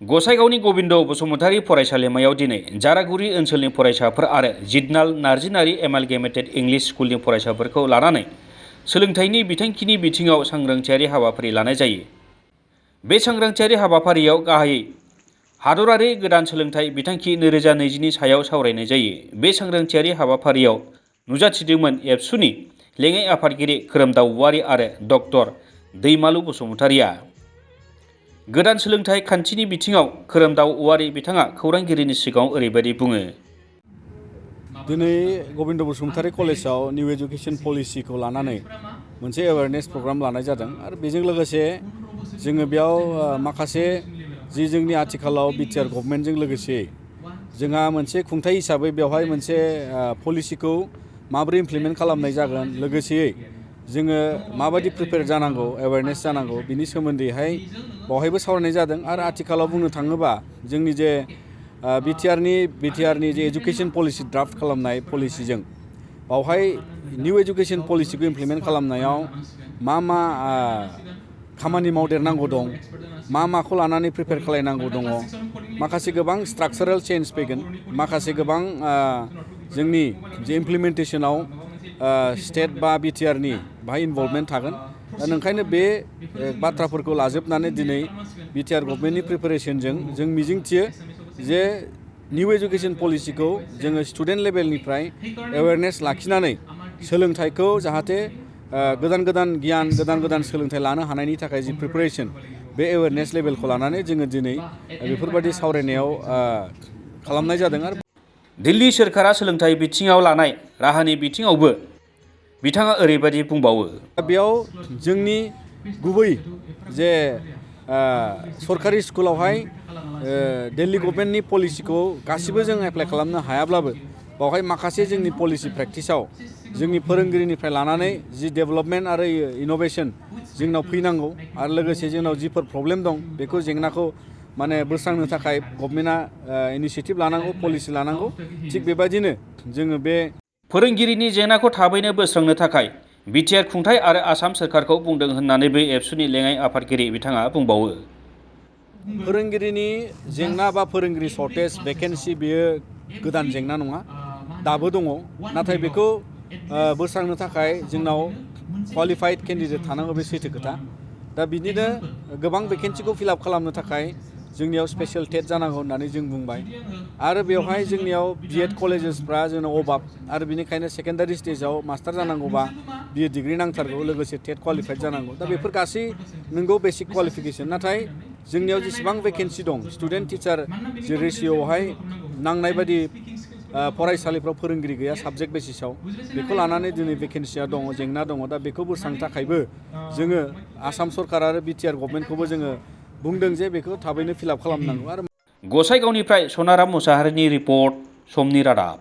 गसाइगावनि गोविंद बसुमतारी फरायसालिमायाव दिनै जारागुरि ओनसोलनि फरायसाफोर आरो जिदनाल नार्जिनारि एमालगेमेटेड इंलिश स्कुलनि फरायसाफोरखौ लानानै सोलोंथाइनि बिथांखिनि बिथिङाव सांग्रांथियारि हाबाफारि लानाय जायो। बे सांग्रांथियारि हाबाफारियाव गाहायै हादरारि गोदान सोलोंथाइ बिथांखि 2020नि सायाव सावरायनाय जायो। बे सांग्रांथियारि हाबाफारियाव नुजाथिदोंमोन एबसुनि लेङाइ आफादगिरि खोरोमदाव औवारी आरो डक्टर दैमालु बसुमतारिया। गोदान सोलोंथाइ खान्थिनि बिथिङाव खोरोमदाव औवारी बिथाङा खौरांगिरिनि सिगाङाव ओरैबायदि बुङो। दिनै गोविंद बसुमतारी कलेजाव निउ एजुकेशन पलिसिखौ लानानै मोनसे एवेयारनेस प्रग्राम लानाय जादों आरो बेजों लोगोसे जोङो बेयाव माखासे जि जोंनि आथिखालाव बिटिआर गभर्नमेन्टजों लोगोसे जोंहा मोनसे खुंथाय हिसाबै बेवहाय मोनसे पलिसिखौ माबोरै इमप्लिमेन्ट खालामनाय जागोन, लोगोसेयै जोङो माबायदि प्रिपेयार जानांगौ, एवेयारनेस जानांगौ, बिनि सोमोन्दैहाय बावहायबो सावरायनाय जादों। आरो आथिखालाव बुंनो थाङोबा जोंनि जे बिटिआरनि जे एजुकेशन पलिसि ड्राफ्ट खालामनाय पलिसिजों बावहाय निउ एजुकेशन पलिसिखौ इमप्लिमेन्ट खालामनायाव मा खामानि मावदेरनांगौ दं, माखौ लानानै प्रिपेयार खालायनांगौ दङ, माखासे गोबां स्ट्राक्चारेल चेन्ज फैगोन, माखासे गोबां जोंनि जे इमप्लिमेन्टेसनाव स्टेट बा बिटिआरनि बाहाय इनभल्भमेन्ट थागोन। दा ओंखायनो बे बाथ्राफोरखौ लाजोबनानै दिनै बिटिआर गभर्नमेन्टनि प्रिपेरेसनजों जों मिजिंथियो जे निउ एजुकेशन पलिसिखौ जोङो स्टुडेन्ट लेभेलनिफ्राय एवेयारनेस लाखिनानै सोलोंथाइखौ जाहाथे गोदान गोदान गियान, गोदान गोदान सोलोंथाइ लानो हानायनि थाखाय जि प्रिपेरेसन, बे एवेयारनेस लेभेलखौ लानानै जोङो दिनै बेफोरबायदि सावरायनायाव खालामनाय जादों। आरो दिल्ली सोरखारा सोलोंथाइ बिथिङाव लानाय राहानि बिथिङावबो बिथाङा ओरैबायदि बुंबावो। बेयाव जोंनि गुबै जे सरकारि स्कुलावहाय दिल्ली गभर्नमेन्टनि पलिसिखौ गासिबो जों एप्लाइ खालामनो हायाब्लाबो बावहाय माखासे जोंनि पलिसि प्रेक्टिसाव जोंनि फोरोंगिरिनिफ्राय लानानै जि डेभेलपमेन्ट आरो इनोभेशन जोंनाव फैनांगौ आरो लोगोसे जोंनाव जिफोर प्रब्लेम दं बेखौ जेंनाखौ माने बोस्रांनो थाखाय गभर्नमेन्टआ इनिशिएटिभ लानांगौ, पलिसि लानांगौ। थिग बेबायदिनो जोङो बे फोरोंगिरिनि जेंनाखौ थाबैनो बोस्रांनो थाखाय बिटिआर खुंथाय आरो आसाम सोरखारखौ बुंदों होननानै बे एबसुनि लेङाइ आफादगिरि बिथाङा बुंबावो। फोरोंगिरिनि जेंना बा फोरोंगिरि सर्टेज भेकेन्सि बेयो गोदान जेंना नङा, दाबो दङ। नाथाय बेखौ बोस्रांनो थाखाय जोंनाव क्वालिफाइड केन्डिडेट थानांगौ, बे सैथो खोथा। दा बिदिनो गोबां भेकेन्सिखौ फिलआप खालामनो थाखाय जोंनियाव स्पेशेल टेट जानांगौ होननानै जों बुंबाय। आरो बेवहाय जोंनियाव बिएड कलेजेसफ्रा जोंनाव अभाब आरो बिनिखायनो सेकेन्डारि स्टेजाव मास्टार जानांगौबा बिएड डिग्री नांथारगौ, लोगोसे टेट क्वालिफाइड जानांगौ। दा बेफोर गासै नंगौ बेसिक क्वालिफिकेसन, नाथाय जोंनियाव जेसेबां भेकेन्सि दं स्टुडेन्ट टिचार जे रेशियोआवहाय नांनाय बायदि फरायसालिफ्राव फोरोंगिरि गैया साबजेक्ट बेसिसाव, बेखौ लानानै दिनै भेकेन्सिया दङ, जेंना दङ। दा बेखौ बोस्रांनो थाखायबो जोङो आसाम सरकार आरो बिटिआर गभर्नमेन्टखौबो जोङो बुंदों जे बेखौ थाबैनो फिलआप खालामनांगौ। आरो गसाइगावनिफ्राय सनाराम मुसाहारिनि रिपर्ट, समनि रादाब।